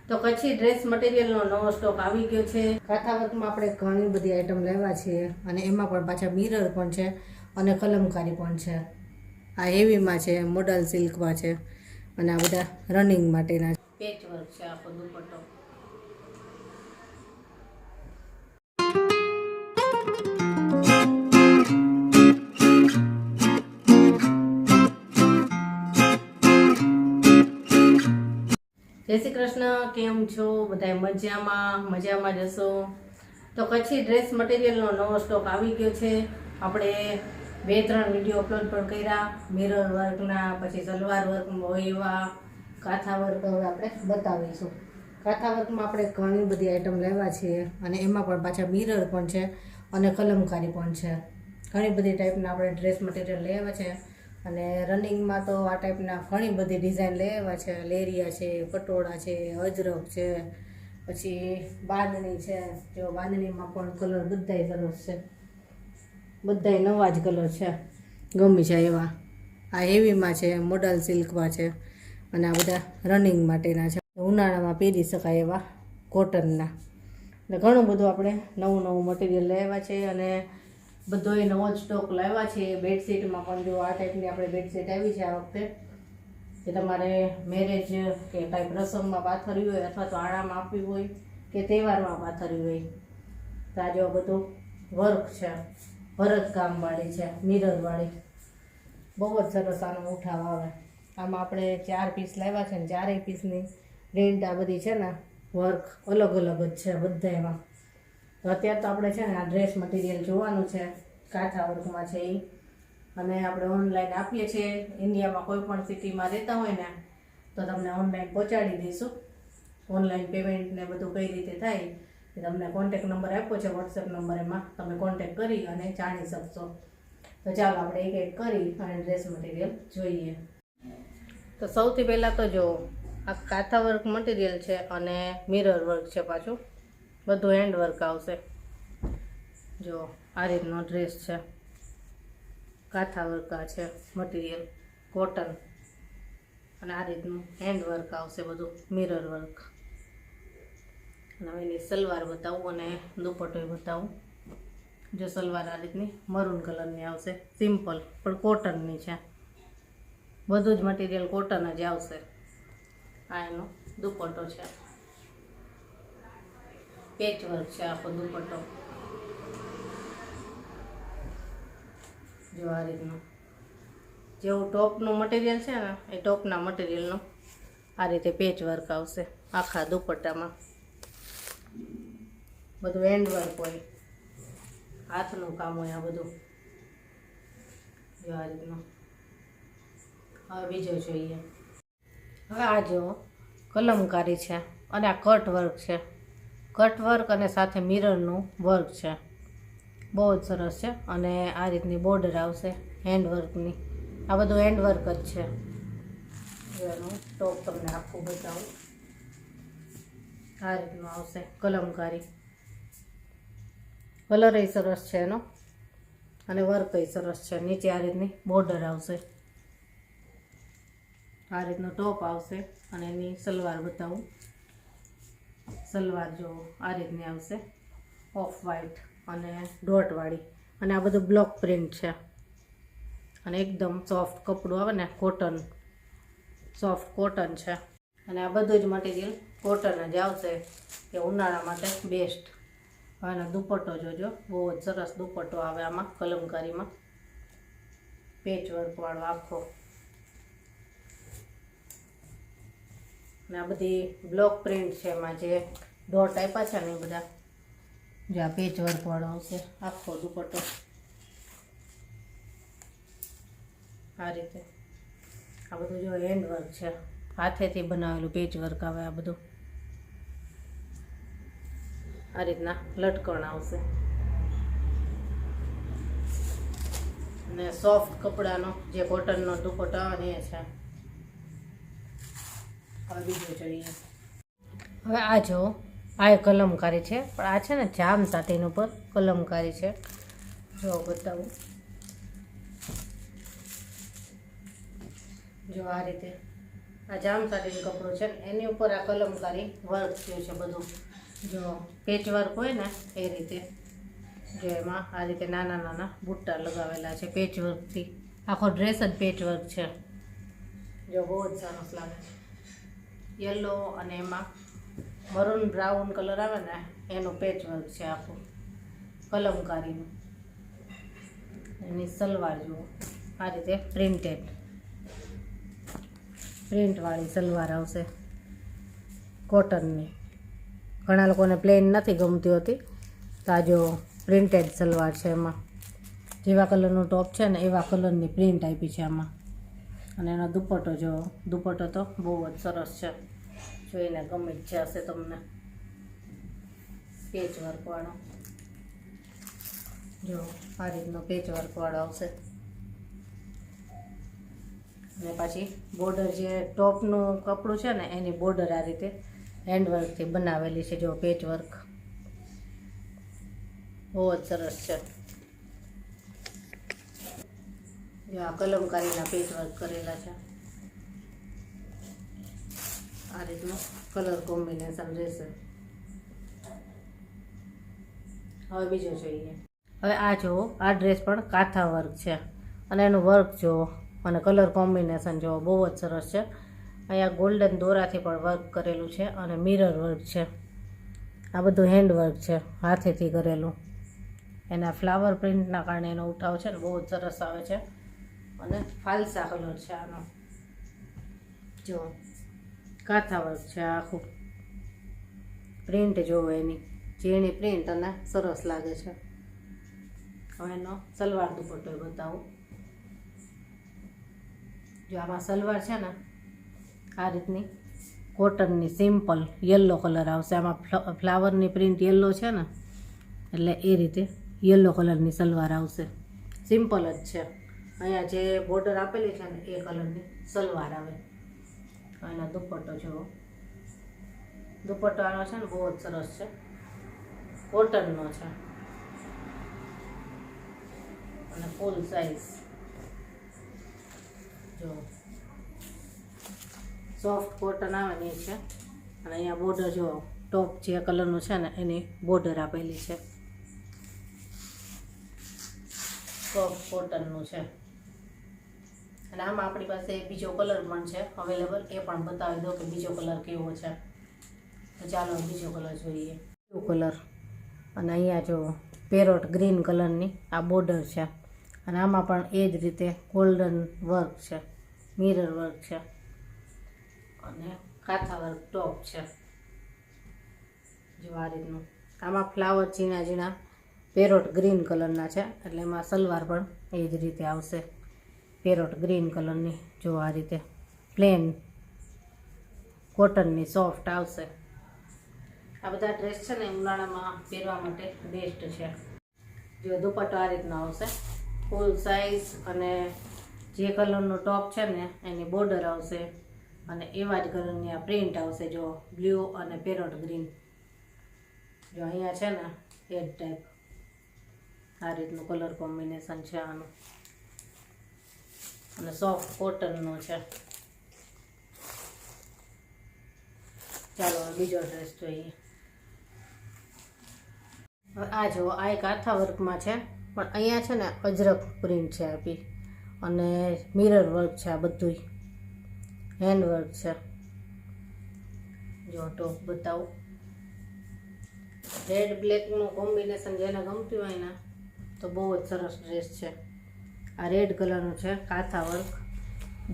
તો કચ્છી ડ્રેસ મટીરિયલનો નવો સ્ટોક આવી ગયો છે. કાંથા વર્કમાં આપણે ઘણી બધી આઈટમ લેવા છીએ અને એમાં પણ પાછા મિરર પણ છે અને કલમકારી પણ છે. આ હેવીમાં છે, મોડલ સિલ્કમાં છે અને આ બધા રનિંગ માટેના પેચ વર્ક છે. આખો દુપટ્ટો જય શ્રી કૃષ્ણ. કેમ છો બધા? મજામાં જશો. તો કચ્છી ડ્રેસ મટીરિયલનો નવો સ્ટોક આવી ગયો છે. આપણે 2-3 વિડીયો અપલોડ પણ કર્યા મિરર વર્કના, પછી સલવાર વર્કમાં હોય એવા કાંથા વર્ક હવે આપણે બતાવીશું. કાંથા વર્કમાં આપણે ઘણી બધી આઈટમ લેવા છીએ અને એમાં પણ પાછા મિરર પણ છે અને કલમકારી પણ છે. ઘણી બધી ટાઈપના આપણે ડ્રેસ મટીરિયલ લેવા છે અને રનિંગમાં તો આ ટાઈપના ઘણી બધી ડિઝાઇન લેવા છે. લેરિયા છે, પટોળા છે, અજરક છે, પછી બાંધણી છે. જો બાંધણીમાં પણ કલર બધાય સરસ છે, બધાય નવા જ કલર છે, ગમી જાય એવા. આ હેવીમાં છે, મોડલ સિલ્કમાં છે અને આ બધા રનિંગ માટેના છે. ઉનાળામાં પહેરી શકાય એવા કોટનના. એટલે ઘણું બધું આપણે નવું મટીરિયલ લેવા છે અને બધોય નવો જ સ્ટોક લાવ્યા છે. બેડશીટમાં પણ જો આ ટાઈપની આપણે બેડશીટ આવી છે આ વખતે, કે તમારે મેરેજ કે કાંઈ પ્રસંગમાં પાથરવી હોય અથવા તો આળામાં આપવી હોય કે તહેવારમાં પાથરવી હોય તો આ જો બધું વર્ક છે, ભરતકામવાળી છે, મિરરવાળી. બહુ જ સરસ આનો ઉઠાવ આવે. આમાં આપણે 4 પીસ લાવ્યા છે ને 4 પીસની પ્રિન્ટ આ બધી છે ને વર્ક અલગ અલગ જ છે બધા એમાં. તો અત્યારે તો આપણે છે ને આ ડ્રેસ મટીરિયલ જોવાનું છે, કાંથા વર્કમાં છે એ, અને આપણે ઓનલાઈન આપીએ છીએ. ઇન્ડિયામાં કોઈ પણ સિટીમાં રહેતા હોય ને તો તમને ઓનલાઈન પહોંચાડી દઈશું. ઓનલાઈન પેમેન્ટ ને બધું કઈ રીતે થાય એ તમને કોન્ટેક નંબર આપ્યો છે, વોટ્સએપ નંબર, એમાં તમે કોન્ટેક કરી અને જાણી શકશો. તો ચાલો આપણે એક કરી અને ડ્રેસ મટીરિયલ જોઈએ. તો સૌથી પહેલાં તો જો આ કાંથા વર્ક મટીરિયલ છે અને મિરર વર્ક છે, પાછું બધું હેન્ડ વર્ક આવશે. જો આ રીતનો ડ્રેસ છે, કાંથા વર્ક આ છે મટીરિયલ, કોટન, અને આ રીતનું હેન્ડ વર્ક આવશે બધું, મિરર વર્ક. અને એની સલવાર બતાવું અને દુપટ્ટોય બતાવું. જો સલવાર આ રીતની મરૂન કલરની આવશે, સિમ્પલ પણ કોટનની છે. બધું જ મટીરિયલ કોટન જ આવશે. આ એનો દુપટ્ટો છે, પેચ વર્ક છે આખો દુપટ્ટો. જો આ રીતનું જેવું ટોપનું મટીરિયલ છે ને એ ટોપના મટીરિયલનું આ રીતે પેચ વર્ક આવશે આખા દુપટ્ટામાં. બધું હેન્ડ વર્ક હોય, હાથનું કામ હોય આ બધું. જો આ રીતનું. હવે બીજો જોઈએ. હવે આ જો કલમકારી છે અને આ કટ વર્ક છે. કટ વર્ક અને સાથે મિરરનું વર્ક છે, બહુ જ સરસ છે. અને આ રીતની બોર્ડર આવશે હેન્ડ વર્કની. આ બધું હેન્ડ વર્ક જ છે. એનું ટોપ તમને આખું બતાવું. આ રીતનું આવશે કલમકારી. કલરય સરસ છે એનો અને વર્કય સરસ છે. નીચે આ રીતની બોર્ડર આવશે. આ રીતનો ટોપ આવશે અને એની સલવાર બતાવું. સલવાર જો આ રીતની આવશે, ઓફ વ્હાઈટ અને ડોટવાળી. અને આ બધું બ્લોક પ્રિન્ટ છે અને એકદમ સોફ્ટ કપડું આવે ને, કોટન, સોફ્ટ કોટન છે. અને આ બધું જ મટીરિયલ કોટન જ આવશે, કે ઉનાળા માટે બેસ્ટ. આનો દુપટ્ટો જોજો, બહુ જ સરસ દુપટ્ટો આવે આમાં કલમકારીમાં, પેચ વર્કવાળો આખો. અને આ બધી બ્લોક પ્રિન્ટ છે એમાં, જે ડોટ આપ્યા છે ને એ બધા. જો આ પેચ વર્કવાળો આવશે આખો દુપટ્ટો આ રીતે. આ બધું જો હેન્ડ વર્ક છે, હાથેથી બનાવેલું પેચ વર્ક આવે આ બધું. આ રીતના લટકણ આવશે અને સોફ્ટ કપડાનો જે કોટનનો દુપટ્ટો આવે એ છે. હવે બીજું જોઈએ. હવે આ જો આ એ કલમકારી છે, પણ આ છે ને જામ સાટીન ઉપર કલમકારી છે. જો બતાવું. જો આ રીતે આ જામસાડીનું કપડું છે ને એની ઉપર આ કલમકારી વર્ક થયું છે બધું. જો પેચ વર્ક હોય ને એ રીતે, જો એમાં આ રીતે નાના નાના બુટ્ટા લગાવેલા છે પેચ વર્કથી. આખો ડ્રેસ જ પેચ વર્ક છે. જો બહુ જ સરસ લાગે છે. યલો અને એમાં મરૂન બ્રાઉન કલર આવે ને એનું પેચ વર્ક છે આખું કલમકારીનું. એની સલવાર જુઓ આ રીતે પ્રિન્ટવાળી સલવાર આવશે કોટનની. ઘણા લોકોને પ્લેન નથી ગમતી હોતી, તો આ જો પ્રિન્ટેડ સલવાર છે. એમાં જેવા કલરનું ટોપ છે ને એવા કલરની પ્રિન્ટ આપી છે આમાં. અને એનો દુપટ્ટો જો, દુપટ્ટો તો બહુ જ સરસ છે, જોઈને ગમી જ જશે તમને. પેચ વર્કવાળો જો આ રીતનો પેચ વર્કવાળો આવશે. અને પાછી બોર્ડર જે ટોપનું કપડું છે ને એની બોર્ડર આ રીતે હેન્ડવર્કથી બનાવેલી છે. જો પેચ વર્ક બહુ જ સરસ છે. જો આ કલમકારીના પેચ વર્ક કરેલા છે. આ રીતનું કલર કોમ્બિનેશન રહેશે. હવે બીજો જોઈએ. હવે આ જુઓ, આ ડ્રેસ પણ કાંથા વર્ક છે અને એનું વર્ક જુઓ અને કલર કોમ્બિનેશન જુઓ બહુ જ સરસ છે. અહીંયા ગોલ્ડન દોરાથી પણ વર્ક કરેલું છે અને મિરર વર્ક છે. આ બધું હેન્ડ વર્ક છે, હાથેથી કરેલું. એના ફ્લાવર પ્રિન્ટના કારણે એનો ઉઠાવ છે ને બહુ જ સરસ આવે છે. અને ફાલસા કલર છે આનો. જો કાંથા વર્ક છે આખું. પ્રિન્ટ જોવો એની ઝીણી પ્રિન્ટ અને સરસ લાગે છે. હવે એનો સલવાર દુપટ્ટો બતાવું. જો આમાં સલવાર છે ને આ રીતની કોટનની સિમ્પલ યલો કલર આવશે. આમાં ફ્લાવરની પ્રિન્ટ યલો છે ને એટલે એ રીતે યલો કલરની સલવાર આવશે. સિમ્પલ જ છે. અહીંયા જે બોર્ડર આપેલી છે ને એ કલરની સલવાર આવે. એનો દુપટ્ટો જુઓ, દુપટ્ટો આનો છે ને બહુ જ સરસ છે, કોટનનો છે અને ફૂલ સાઇઝ. જો સોફ્ટ કોટન આવે ને એ છે. અને અહીંયા બોર્ડર જો ટોપ જે કલરનું છે ને એની બોર્ડર આપેલી છે. સોફ્ટ કોટનનું છે. અને આમાં આપણી પાસે બીજો કલર પણ છે અવેલેબલ, એ પણ બતાવી દો કે બીજો કલર કેવો છે. તો ચાલો બીજો કલર જોઈએ. બ્લુ કલર અને અહીંયા જો પેરોટ ગ્રીન કલરની આ બોર્ડર છે. અને આમાં પણ એ જ રીતે ગોલ્ડન વર્ક છે, મિરર વર્ક છે અને કાંથા વર્ક ટોપ છે. જો આ રીતનું. આમાં ફ્લાવર ઝીણા ઝીણા પેરોટ ગ્રીન કલરના છે એટલે એમાં સલવાર પણ એ જ રીતે આવશે પેરોટ ગ્રીન કલરની. જો આ રીતે પ્લેન કોટનની સોફ્ટ આવશે. આ બધા ડ્રેસ છે ને ઉનાળામાં પહેરવા માટે બેસ્ટ છે. જો દુપટ્ટો આ રીતનો આવશે ફૂલ સાઇઝ અને જે કલરનો ટોપ છે ને એની બોર્ડર આવશે અને એવા જ કલરની આ પ્રિન્ટ આવશે. જો બ્લુ અને પેરોટ ગ્રીન. જો અહીંયા છે ને એ જ ટાઈપ આ રીતનું કલર કોમ્બિનેશન છે આનું અને સોફ્ટ કોટનનો છે. ચાલો બીજો ડ્રેસ જોઈએ. હવે આ જુઓ, આ એક કાંથા વર્કમાં છે પણ અહીંયા છે ને અજરક પ્રિન્ટ છે આપી અને મિરર વર્ક છે. આ બધું હેન્ડ વર્ક છે. જો ટોપ બતાવું. રેડ બ્લેકનું કોમ્બિનેશન જેને ગમતું હોય ને તો બહુ જ સરસ ડ્રેસ છે. આ રેડ કલરનું છે કાંથા વર્ક.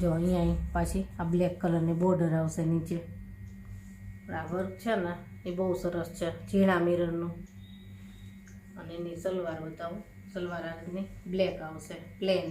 જો અહીંયા પાછી આ બ્લેક કલરની બોર્ડર આવશે નીચે. આ વર્ક છે ને એ બહુ સરસ છે, ઝીણા મિરરનું. અને એની સલવાર બતાવું. સલવાર આ રીતની બ્લેક આવશે, plane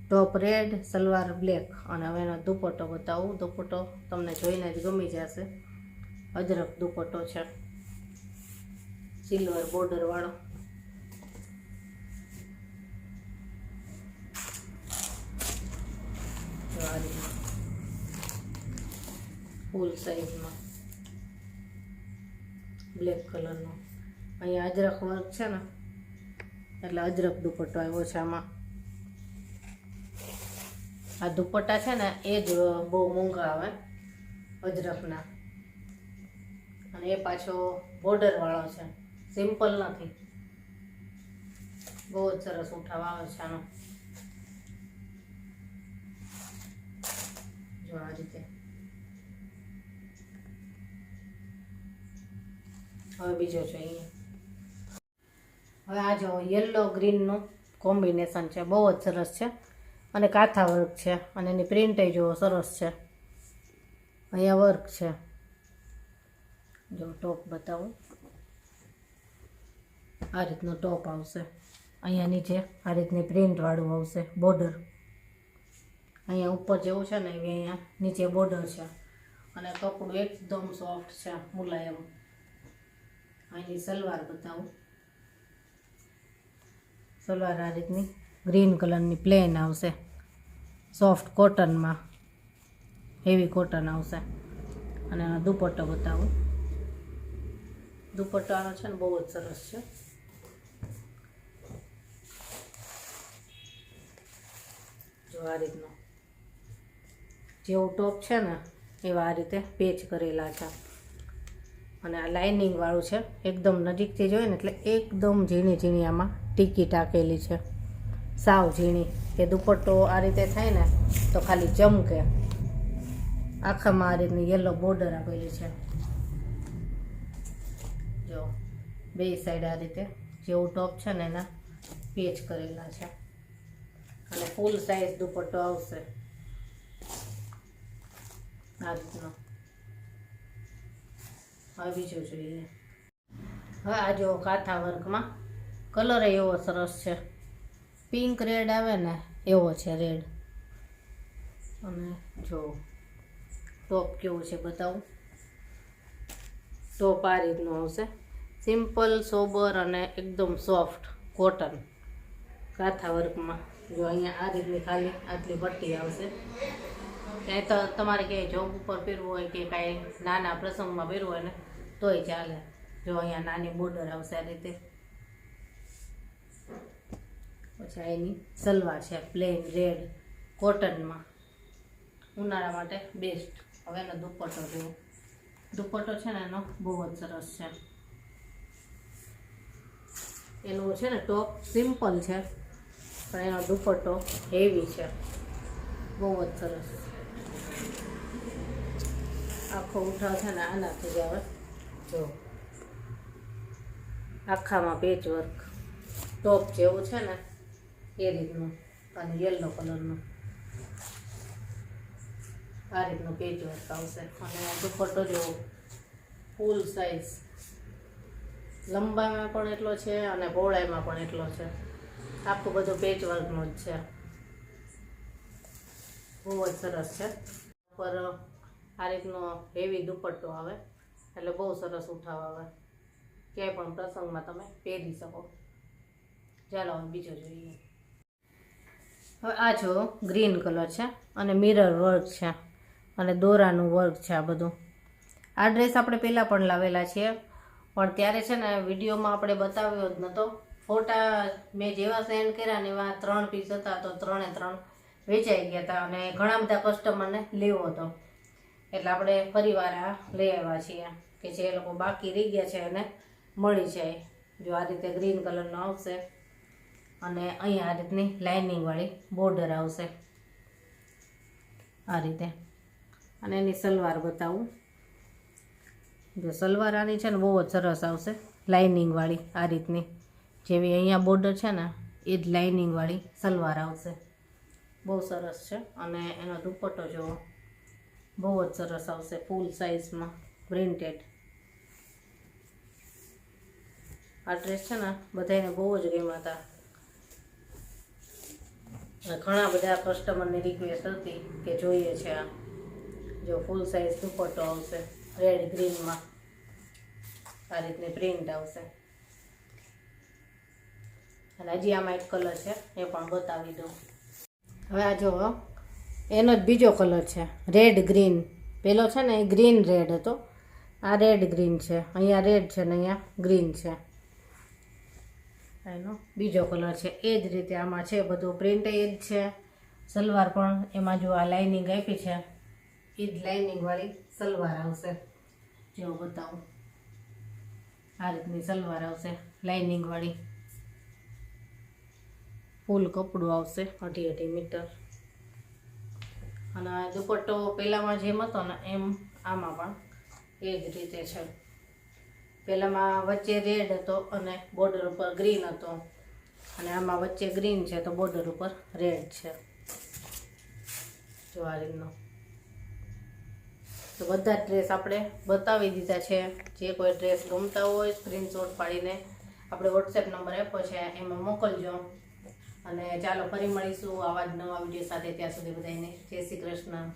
top red, salwar black. અને હવે એનો દુપટ્ટો બતાવું. દુપટ્ટો તમને જોઈને જ ગમી જશે. અજરક દુપટ્ટો છે, સિલ્વર બોર્ડર વાળો. ફૂલ સાઈઝમાં બ્લેક કલરનો. અહીંયા અજરક વર્ક છે ને એટલે અજરક દુપટ્ટો આવ્યો છે આમાં. આ દુપટ્ટા છે ને એ જ બહુ મોંઘા આવે અજરકના, અને એ પાછો બોર્ડર વાળો છે, સિમ્પલ નથી. બહુ જ સરસ ઉઠાવ આવે છે આનો. જો આ રીતે. હવે બીજો છે અહીંયા. હવે આ જો યલો ગ્રીનનું કોમ્બિનેશન છે, બહુ જ સરસ છે, અને કાંથા વર્ક છે, અને એની પ્રિન્ટ જો સરસ છે. અહીંયા વર્ક છે. જો ટોપ બતાવું, આ રીતનો ટોપ આવશે. અહીંયા નીચે આ રીતની પ્રિન્ટ વાળું આવશે બોર્ડર. અહીંયા ઉપર જેવું છે ને એવી અહીંયા નીચે બોર્ડર છે, અને કપડું એકદમ સોફ્ટ છે, મુલાયમ. અહીંની સલવાર બતાવું. સલવાર આ રીતની ગ્રીન કલરની પ્લેન આવશે, સોફ્ટ કોટનમાં, હેવી કોટન આવશે. અને આનો દુપટ્ટો બતાવું. દુપટ્ટો આનો છે ને બહુ જ સરસ છે. જો આ રીતનો જેવું ટોપ છે ને એવા આ રીતે પેચ કરેલા છે, અને આ લાઇનિંગ વાળું છે. એકદમ નજીકથી જોઈએ ને એટલે એકદમ ઝીણી ઝીણી આમાં ટીકી ટાકેલી છે, સાવ ઝીણી, કે દુપટ્ટો આ રીતે થાય ને તો ખાલી ચમકે. આખામાં આ રીતની યલો બોર્ડર આપેલી છે. જો બે સાઈડ આ રીતે જેવું ટોપ છે ને એના પેચ કરેલા છે, અને ફૂલ સાઈઝ દુપટ્ટો આવશે આ રીતનો. હવે બીજું જોઈએ. હવે આ જો કાંથા વર્કમાં કલર એવો સરસ છે, પિંક રેડ આવે ને એવો છે રેડ. અને જો ટોપ કેવું છે બતાવું. ટોપ આ રીતનું આવશે, સિમ્પલ સોબર અને એકદમ સોફ્ટ કોટન કાંથા વર્કમાં. જો અહીંયા આ રીતની ખાલી આટલી પટ્ટી આવશે. ક્યાંય તો તમારે ક્યાંય જોબ ઉપર પહેરવું હોય કે કાંઈ નાના પ્રસંગમાં પહેરવું હોય ને તોય ચાલે. જો અહીંયા નાની બોર્ડર આવશે આ રીતે. પછી એની સલવાર છે પ્લેન રેડ કોટનમાં, ઉનાળા માટે બેસ્ટ. હવે એનો દુપટ્ટો જુઓ. દુપટ્ટો છે ને એનો બહુ જ સરસ છે. એનું છે ને ટોપ સિમ્પલ છે, પણ એનો દુપટ્ટો હેવી છે, બહુ જ સરસ. આખો ઉઠાવ છે ને આનાથી જ આવે. જો આખામાં પેચ વર્ક ટોપ જેવું છે ને એ રીતનું, અને યલો કલરનું આ રીતનું પેચ વર્ક આવશે. અને દુપટ્ટો જેવો ફૂલ સાઈઝ, લંબાઈમાં પણ એટલો છે અને પહોળાઈમાં પણ એટલો છે. આખું બધું પેચ વર્કનું જ છે, બહુ જ સરસ છે. ઉપર આ રીતનો હેવી દુપટ્ટો આવે એટલે બહુ સરસ ઉઠાવ આવે, ક્યાંય પણ પ્રસંગમાં તમે પહેરી શકો. ચાલો હવે બીજો જોઈએ. હવે આ જો ગ્રીન કલર છે, અને મિરર વર્ક છે, અને દોરાનું વર્ક છે આ બધું. આ ડ્રેસ આપણે પહેલાં પણ લાવેલા છીએ, પણ ત્યારે છે ને વિડીયોમાં આપણે બતાવ્યો જ નહોતો. ફોટા મેં જેવા સેન્ડ કર્યા ને એવા 3 પીસ હતા, તો 3 એ 3 વેચાઈ ગયા હતા, અને ઘણા બધા કસ્ટમરને લેવો હતો. એટલે આપણે ફરીવાર આ લઈ આવ્યા છીએ કે જે લોકો બાકી રહી ગયા છે એને મળી જાય. જો આ રીતે ગ્રીન કલરનો આવશે, અને અહીંયા આ રીતની લાઇનિંગવાળી બોર્ડર આવશે આ રીતે. અને એની સલવાર બતાવું. જો સલવાર આની છે ને બહુ જ સરસ આવશે, લાઇનિંગવાળી આ રીતની. જેવી અહીંયા બોર્ડર છે ને એ જ લાઇનિંગવાળી સલવાર આવશે, બહુ સરસ છે. અને એનો દુપટ્ટો જો બહુ જ સરસ આવશે, ફૂલ સાઇઝમાં પ્રિન્ટેડ. આ ડ્રેસ છે ને બધાને બહુ જ ગમ્યા હતા. ઘણા બધા કસ્ટમરની રિક્વેસ્ટ હતી કે જોઈએ છે આ. જો ફૂલ સાઇઝ દુપટ્ટો આવશે રેડ ગ્રીનમાં, આ રીતની પ્રિન્ટ આવશે. અને હજી આમાં એક કલર છે એ પણ બતાવી દઉં. હવે આ જો એનો જ બીજો કલર છે રેડ ગ્રીન. પેલો છે ને એ ગ્રીન રેડ હતો, આ રેડ ગ્રીન છે. અહીંયા રેડ છે ને અહીંયા ગ્રીન છે. એનો બીજો કલર છે. એ જ રીતે આમાં છે બધું પ્રિન્ટ એ જ છે, સલવાર પણ એમાં જો આ લાઇનિંગ આપી છે એ જ લાઇનિંગવાળી સલવાર આવશે. જેવો બતાવું આ રીતની સલવાર આવશે લાઇનિંગવાળી. ફૂલ કપડું આવશે 2.5 મીટર. અને દુપટ્ટો પહેલાંમાં જેમ હતો ને એમ આમાં પણ એ જ રીતે છે. પહેલાંમાં વચ્ચે રેડ હતો અને બોર્ડર ઉપર ગ્રીન હતો, અને આમાં વચ્ચે ગ્રીન છે તો બોર્ડર ઉપર રેડ છે. જો આ રીતનો. તો બધા ડ્રેસ આપણે બતાવી દીધા છે. જે કોઈ ડ્રેસ ગમતા હોય સ્ક્રીનશોટ પાડીને આપણે વોટ્સએપ નંબર આપ્યો છે એમાં મોકલજો. અને ચાલો ફરી મળીશું આવા જ નવા વિડીયો સાથે. ત્યાં સુધી બધાને જય શ્રી કૃષ્ણ.